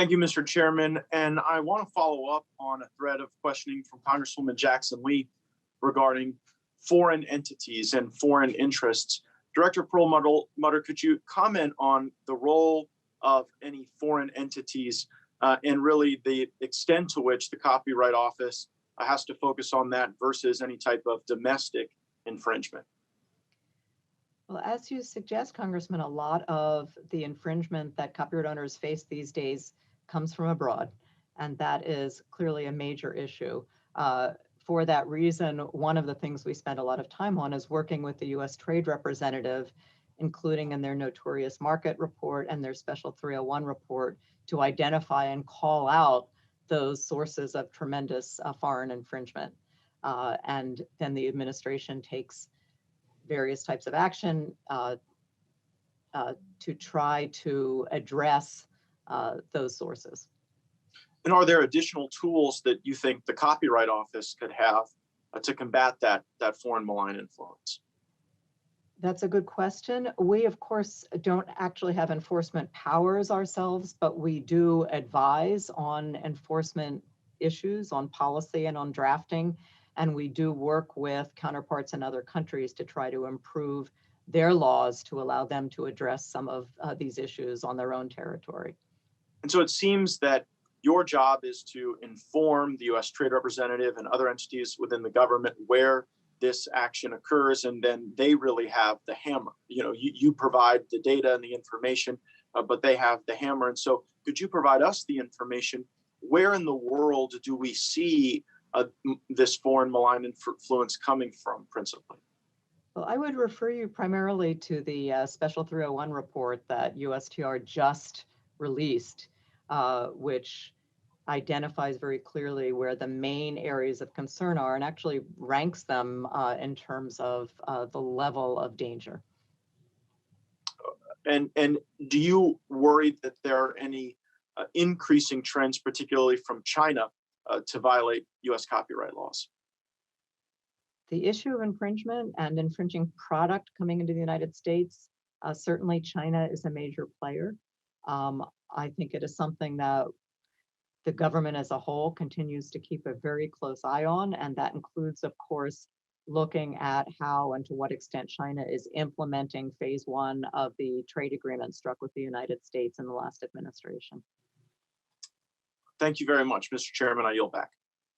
Thank you, Mr. Chairman. And I want to follow up on a thread of questioning from Congresswoman Jackson Lee regarding foreign entities and foreign interests. Director Perlmutter, could you comment on the role of any foreign entities and really the extent to which the Copyright Office has to focus on that versus any type of domestic infringement? Well, as you suggest, Congressman, a lot of the infringement that copyright owners face these days comes from abroad, and that is clearly a major issue. For that reason, one of the things we spend a lot of time on is working with the U.S. Trade Representative, including in their notorious market report and their special 301 report, to identify and call out those sources of tremendous foreign infringement. And then the administration takes various types of action to try to address those sources. And are there additional tools that you think the Copyright Office could have to combat that foreign malign influence? That's a good question. We, of course, don't actually have enforcement powers ourselves, but we do advise on enforcement issues, on policy and on drafting. And we do work with counterparts in other countries to try to improve their laws to allow them to address some of these issues on their own territory. And so it seems that your job is to inform the U.S. Trade Representative and other entities within the government where this action occurs, and then they really have the hammer. You provide the data and the information, but they have the hammer. And so could you provide us the information? Where in the world do we see this foreign malign influence coming from, principally? Well, I would refer you primarily to the Special 301 report that USTR just released, which identifies very clearly where the main areas of concern are and actually ranks them in terms of the level of danger. And do you worry that there are any increasing trends, particularly from China, to violate U.S. copyright laws? The issue of infringement and infringing product coming into the United States, certainly China is a major player. I think it is something that the government as a whole continues to keep a very close eye on, and that includes, of course, looking at how and to what extent China is implementing phase one of the trade agreement struck with the United States in the last administration. Thank you very much, Mr. Chairman. I yield back.